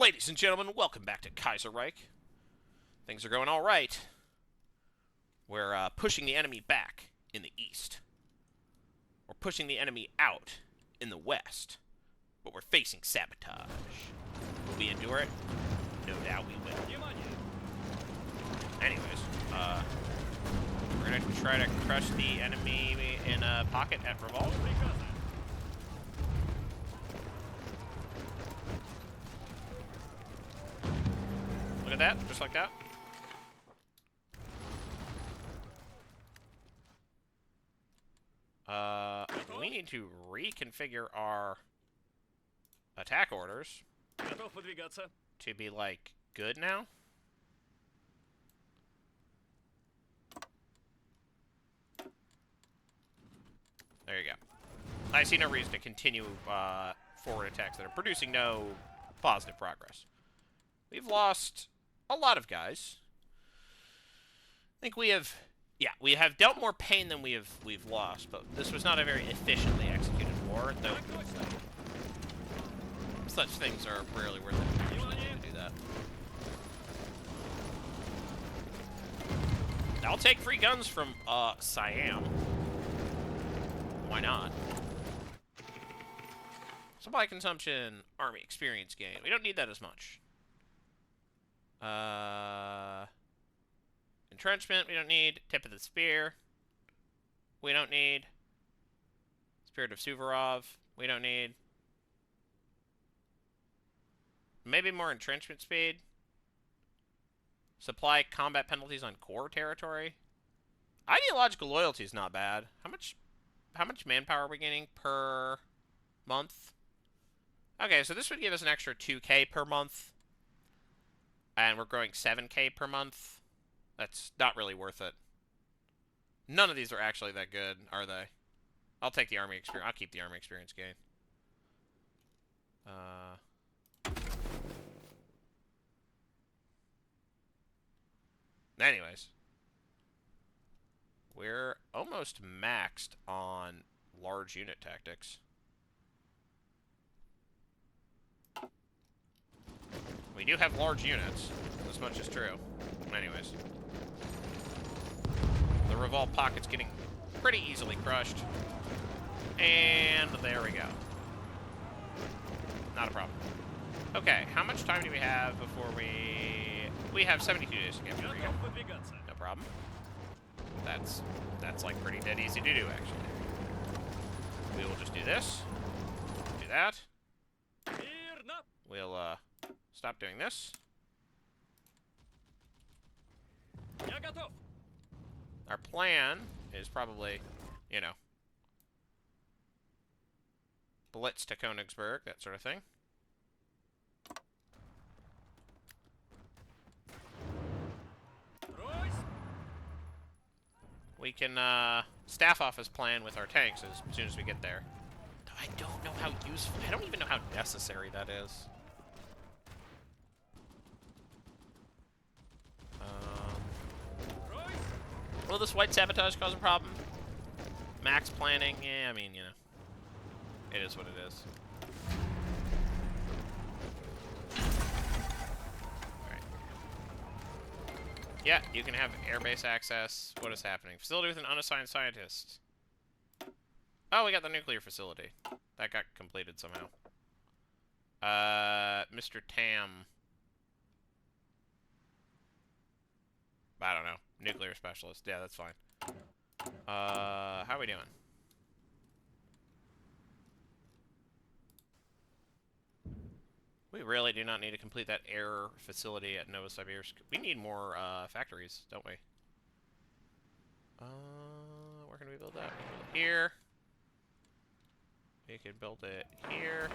Ladies and gentlemen, welcome back to Kaiserreich. Things are going all right. We're pushing the enemy back in the east. We're pushing the enemy out in the west. But we're facing sabotage. Will we endure it? No doubt we will. Anyways, we're going to try to crush the enemy in a pocket at Revolt. Look at that, just like that. We need to reconfigure our attack orders to be, like, good now. There you go. I see no reason to continue forward attacks that are producing no positive progress. We've lost a lot of guys. I think we have dealt more pain than we've lost, but this was not a very efficiently executed war, though such things are rarely worth it to do that. I'll take free guns from Siam. Why not? Supply consumption, army experience gain. We don't need that as much. Entrenchment, we don't need. Tip of the spear, we don't need. Spirit of Suvorov, we don't need. Maybe more entrenchment speed. Supply combat penalties on core territory. Ideological loyalty is not bad. How much manpower are we getting per month? Okay, so this would give us an extra 2K per month. And we're growing 7K per month. That's not really worth it. None of these are actually that good, are they? I'll take the army experience. I'll keep the army experience gain. Anyways. We're almost maxed on large unit tactics. We do have large units. This much is true. Anyways. The Revolt pocket's getting pretty easily crushed. And there we go. Not a problem. Okay, how much time do we have before we have 72 days to get to RIGA. No problem. That's like pretty dead easy to do, actually. We will just do this. Do that. We'll stop doing this. Our plan is probably, you know, blitz to Königsberg, that sort of thing. We can staff off his plan with our tanks as soon as we get there. I don't know how useful, I don't even know how necessary that is. Will this white sabotage cause a problem? Max planning? Yeah, I mean, you know. It is what it is. Alright. Yeah, you can have airbase access. What is happening? Facility with an unassigned scientist. Oh, we got the nuclear facility. That got completed somehow. Mr. Tam. I don't know. Nuclear specialist. Yeah, that's fine. How are we doing? We really do not need to complete that air facility at Novosibirsk. We need more factories, don't we? Where can we build that? We can build it here. We can build it here.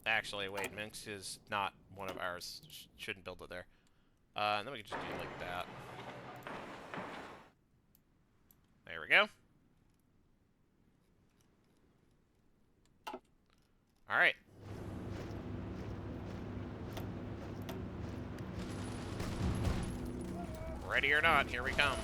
Actually, wait, Minsk is not one of ours. Shouldn't build it there. And then we can just do it like that. There we go. Alright. Ready or not, here we come.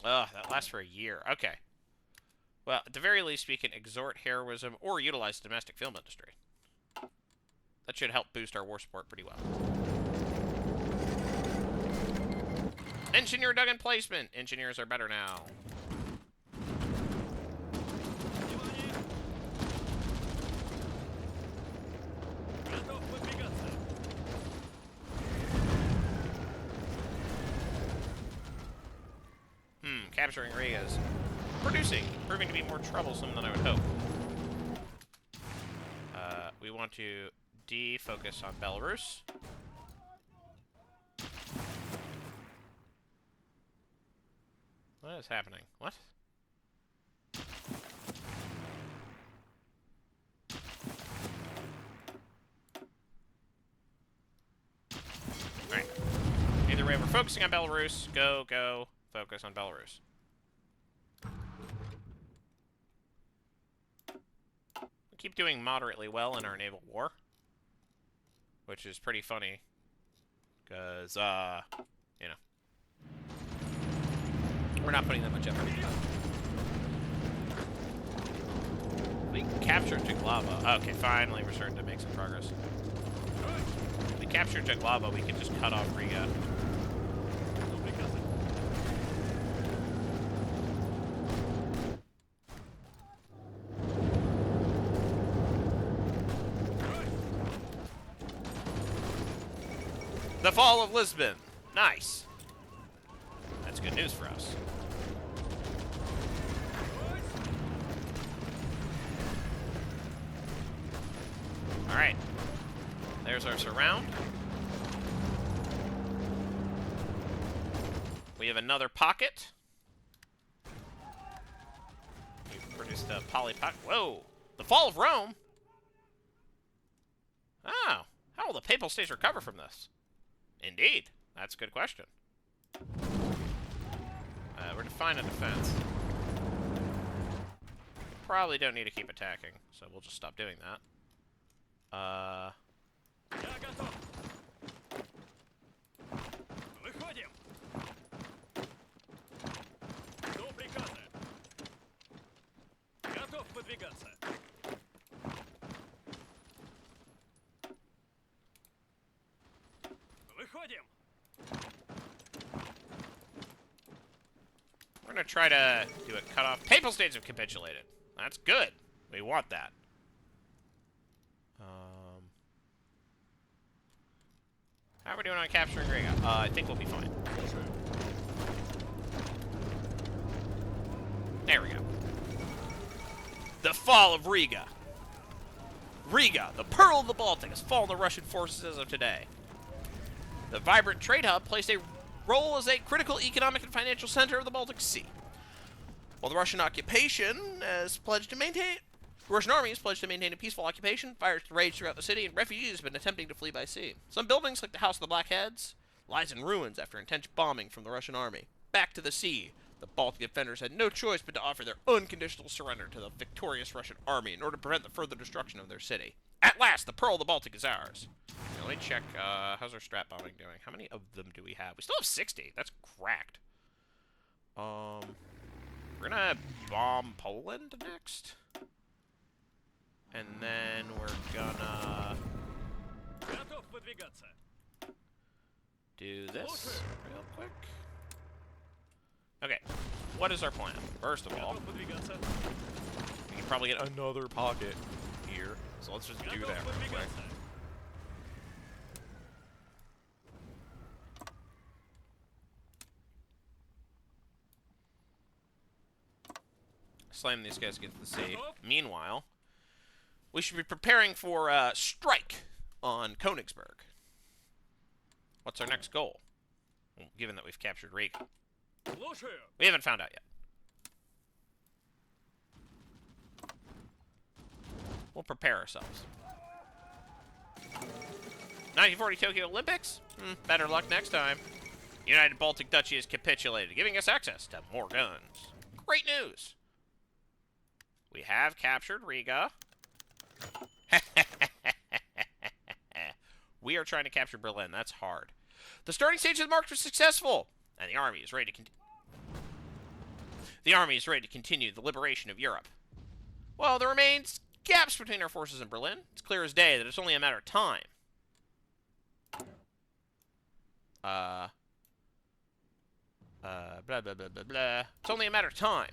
Ugh, that lasts for a year. Okay. Well, at the very least, we can exhort heroism or utilize the domestic film industry. That should help boost our war support pretty well. Engineer Duggan placement. Engineers are better now. Capturing Riga is proving to be more troublesome than I would hope. We want to defocus on Belarus. What is happening? What? Alright. Either way, we're focusing on Belarus. Go. Focus on Belarus. We keep doing moderately well in our naval war. Which is pretty funny. Because, you know. We're not putting that much effort into it. We captured Jaglava. Okay, finally we're starting to make some progress. If we capture Jaglava, we can just cut off Riga. The fall of Lisbon. Nice. That's good news for us. Alright. There's our surround. We have another pocket. We've produced a poly pocket. Whoa! The fall of Rome? Oh. How will the Papal States recover from this? Indeed. That's a good question. We're defining a defense. Probably don't need to keep attacking, so we'll just stop doing that. We're gonna try to do a cutoff. Papal States have capitulated. That's good. We want that. How are we doing on capturing Riga? I think we'll be fine. There we go. The fall of Riga. Riga, the pearl of the Baltic, has fallen to Russian forces as of today. The vibrant trade hub plays a role as a critical economic and financial center of the Baltic Sea. While the Russian occupation has pledged to maintain... The Russian army has pledged to maintain a peaceful occupation, fires rage throughout the city, and refugees have been attempting to flee by sea. Some buildings, like the House of the Blackheads, lies in ruins after intense bombing from the Russian army. Back to the sea, the Baltic defenders had no choice but to offer their unconditional surrender to the victorious Russian army in order to prevent the further destruction of their city. At last, the pearl of the Baltic is ours. Now, let me check, how's our strat bombing doing? How many of them do we have? We still have 60. That's cracked. We're gonna bomb Poland next. And then we're gonna do this real quick. Okay, what is our plan? First of all, we can probably get another pocket here. So let's just do that real quick. Slam these guys to get to the sea. Meanwhile, we should be preparing for a strike on Königsberg. What's our next goal? Well, given that we've captured Riga. We haven't found out yet. We'll prepare ourselves. 1940 Tokyo Olympics? Better luck next time. United Baltic Duchy has capitulated, giving us access to more guns. Great news! We have captured Riga. We are trying to capture Berlin. That's hard. The starting stage of the march was successful, and the army is ready to continue. The army is ready to continue the liberation of Europe. While there remains gaps between our forces in Berlin, it's clear as day that it's only a matter of time. Blah, blah, blah, blah, blah. It's only a matter of time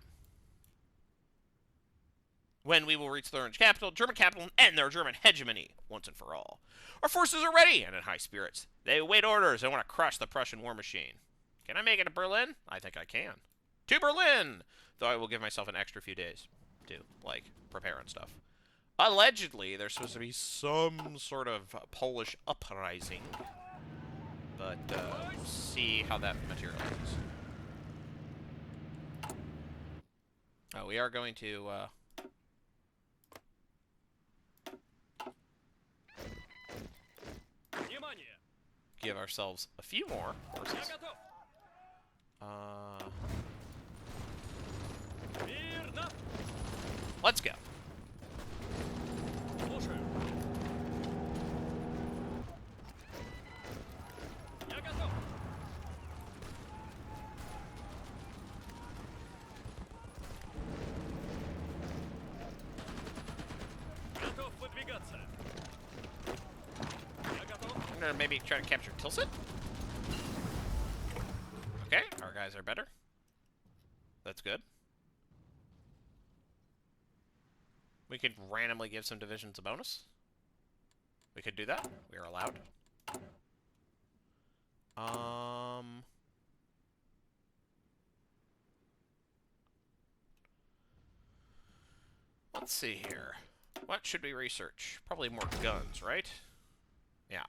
when we will reach the German capital, and end their German hegemony once and for all. Our forces are ready and in high spirits. They await orders and want to crush the Prussian war machine. Can I make it to Berlin? I think I can. To Berlin! Though I will give myself an extra few days to, like, prepare and stuff. Allegedly, there's supposed to be some sort of Polish uprising. But, we'll see how that materializes. Oh, we are going to, give ourselves a few more horses. Let's go. I'm gonna maybe try to capture Tilsit. Okay, our guys are better. That's good. We could randomly give some divisions a bonus. We could do that. We are allowed. Let's see here. What should we research? Probably more guns, right? Yeah.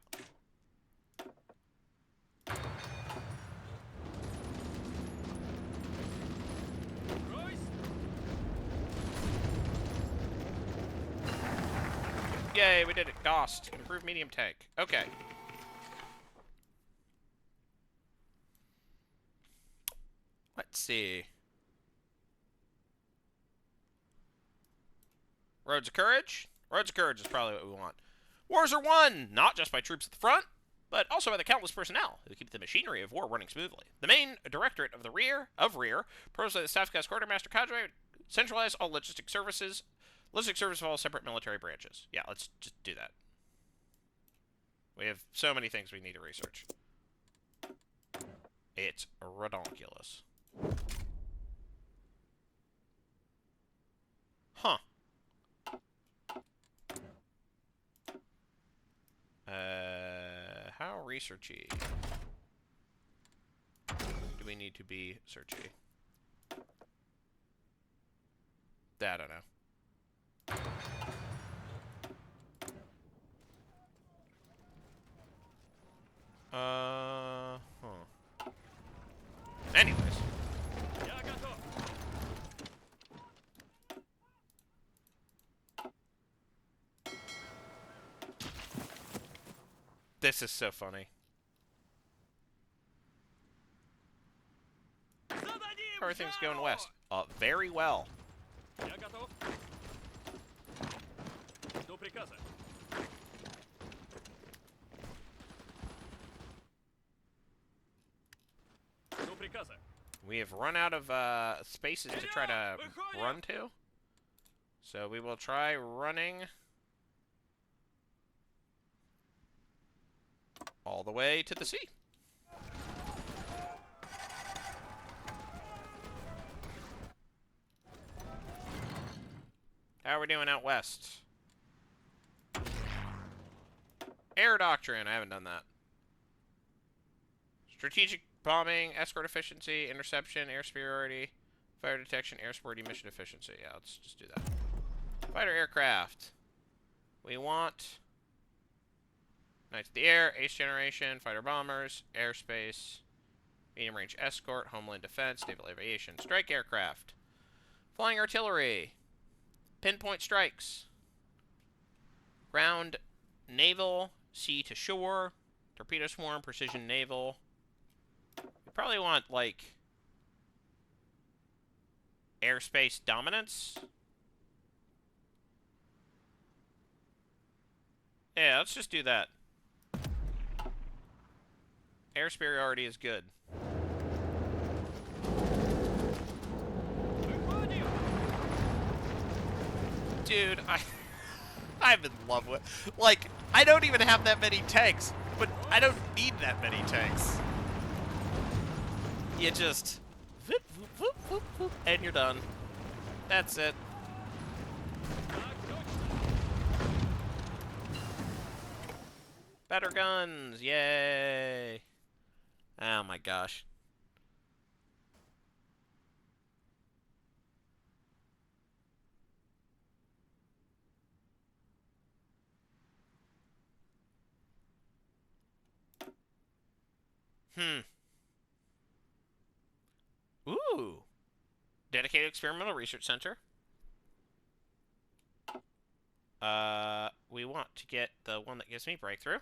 Yay, we did it. Dost. Improved medium tank. Okay. Let's see. Roads of Courage? Roads of Courage is probably what we want. Wars are won, not just by troops at the front, but also by the countless personnel who keep the machinery of war running smoothly. The main directorate of the rear, proposed by the Staff Cast Quartermaster Cadre, centralize all logistic services of all separate military branches. Yeah, let's just do that. We have so many things we need to research. It's redonkulous. Huh. How researchy do we need to be searchy? I don't know. Anyways. This is so funny. Everything's going west. Very well. We have run out of spaces to try to run to. So we will try running all the way to the sea. How are we doing out west? Air Doctrine. I haven't done that. Strategic bombing, escort efficiency, interception, air superiority, fire detection, air support, mission efficiency. Yeah, let's just do that. Fighter aircraft. We want Knights of the Air, Ace Generation, fighter bombers, airspace, medium range escort, homeland defense, naval aviation, strike aircraft, flying artillery, pinpoint strikes, ground naval, sea to shore, torpedo swarm, precision naval. We probably want, like, airspace dominance. Yeah, let's just do that. Air superiority is good. Dude, I'm in love with... Like, I don't even have that many tanks, but I don't need that many tanks. You just... Whoop, whoop, whoop, whoop, whoop, and you're done. That's it. Better guns, yay! Oh my gosh. Ooh. Dedicated Experimental Research Center. We want to get the one that gives me breakthrough.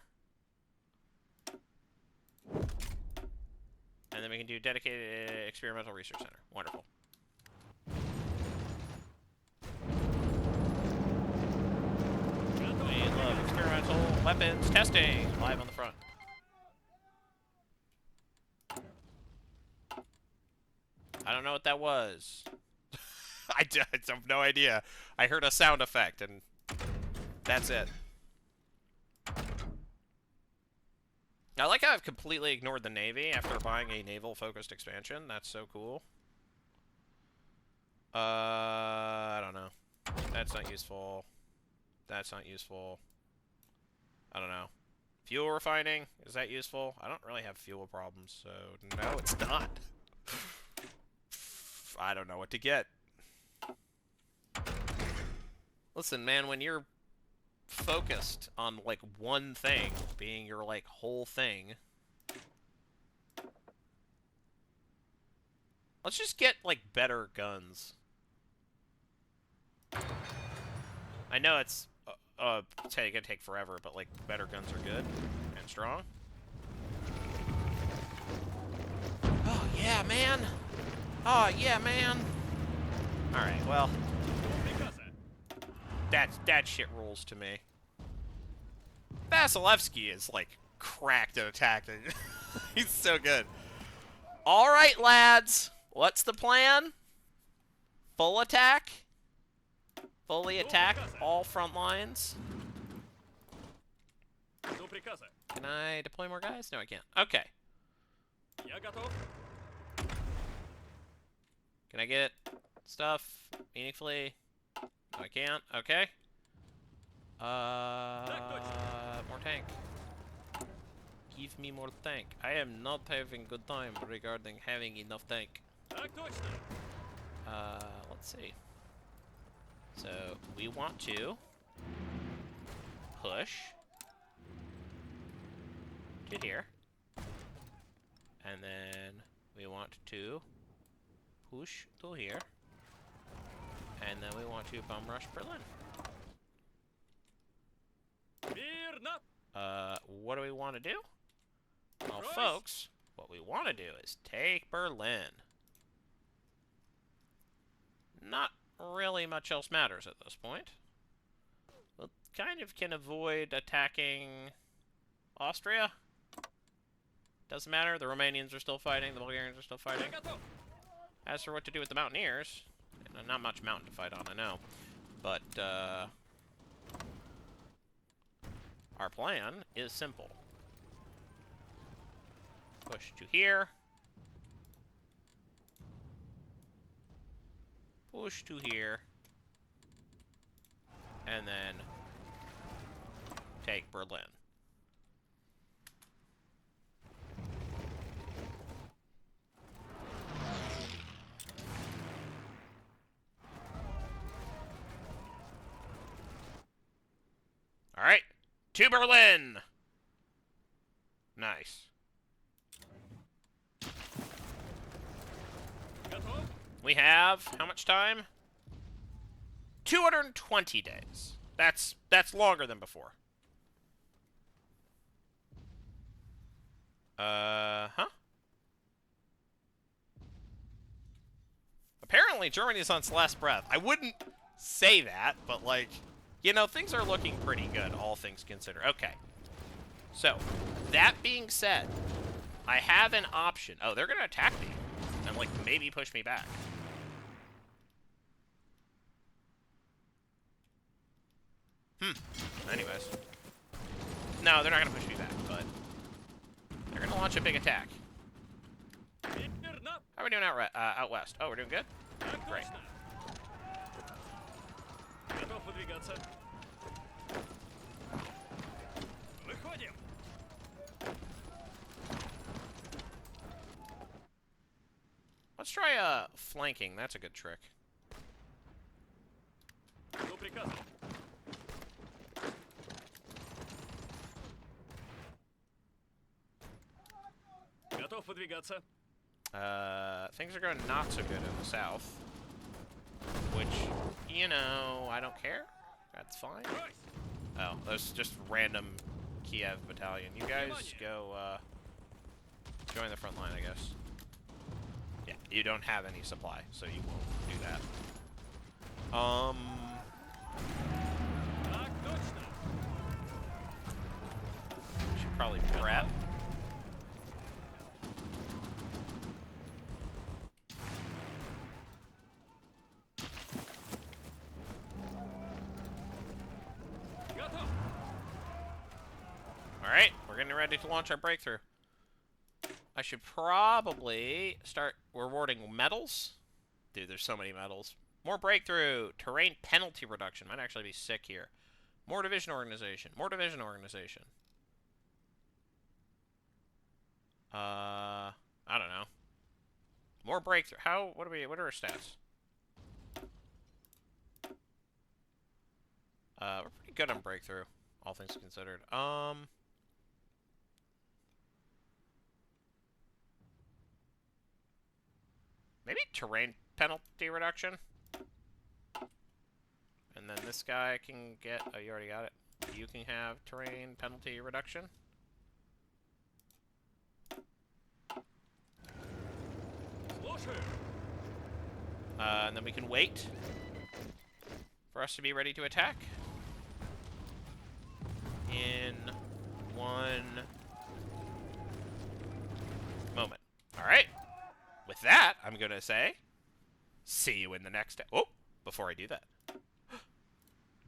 And then we can do Dedicated Experimental Research Center. Wonderful. We love experimental weapons testing. Live on the front. I don't know what that was. I have no idea. I heard a sound effect, and that's it. I like how I've completely ignored the Navy after buying a naval-focused expansion. That's so cool. I don't know. That's not useful. That's not useful. I don't know. Fuel refining, is that useful? I don't really have fuel problems, so no, it's not. I don't know what to get. Listen, man, when you're focused on, like, one thing being your, like, whole thing, let's just get, like, better guns. I know it's gonna take forever, but, like, better guns are good and strong. Oh, yeah, man! Oh, yeah, man! Alright, well... That shit rules to me. Vasilevsky is, like, cracked at attacking. He's so good. Alright, lads! What's the plan? Full attack? Fully attack all front lines? Can I deploy more guys? No, I can't. Okay. Can I get stuff meaningfully? No, I can't. Okay. More tank. Give me more tank. I am not having good time regarding having enough tank. Let's see. So, we want to push to here. And then we want to push to here. And then we want to bum rush Berlin. What do we want to do? Well, folks, what we want to do is take Berlin. Not really much else matters at this point. We kind of can avoid attacking Austria. Doesn't matter, the Romanians are still fighting, the Bulgarians are still fighting. As for what to do with the Mountaineers, not much mountain to fight on, I know. But, our plan is simple. Push to here. Push to here. And then take Berlin. All right, to Berlin. Nice. We have how much time? 220 days. That's longer than before. Huh? Apparently Germany's on its last breath. I wouldn't say that, but like, you know, things are looking pretty good, all things considered. Okay. So, that being said, I have an option. Oh, they're gonna attack me. And like maybe push me back. Anyways. No, they're not going to push me back, but they're going to launch a big attack. How are we doing out west? Oh, we're doing good? Great. Let's try flanking. That's a good trick. Things are going not so good in the south. Which, you know, I don't care. That's fine. Oh, that's just random Kiev battalion. You guys go, join the front line, I guess. Yeah, you don't have any supply, so you won't do that. Should probably prep. Alright, we're getting ready to launch our breakthrough. I should probably start rewarding medals. Dude, there's so many medals. More breakthrough. Terrain penalty reduction. Might actually be sick here. More division organization. More division organization. I don't know. More breakthrough. What are our stats? We're pretty good on breakthrough, all things considered. Maybe terrain penalty reduction. And then this guy can get... Oh, you already got it. You can have terrain penalty reduction. And then we can wait for us to be ready to attack. In one moment. Alright. With that, I'm going to say, see you in the next... Oh, before I do that.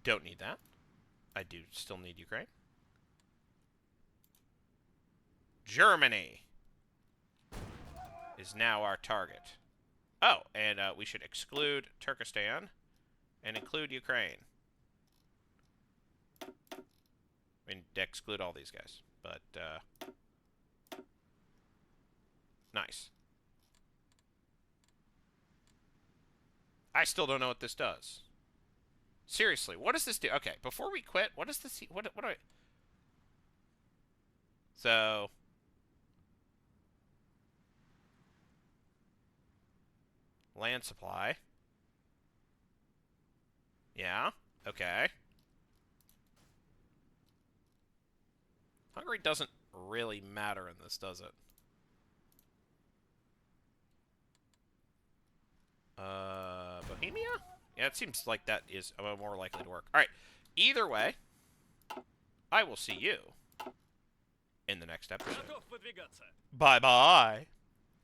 Don't need that. I do still need Ukraine. Germany is now our target. Oh, and we should exclude Turkestan and include Ukraine. I mean, exclude all these guys, but nice. I still don't know what this does. Seriously, what does this do? Okay, before we quit, what does this... What do I... So... Land supply. Yeah, okay. Hungary doesn't really matter in this, does it? Bohemia? Yeah, it seems like that is more likely to work. Alright, either way, I will see you in the next episode. Bye-bye.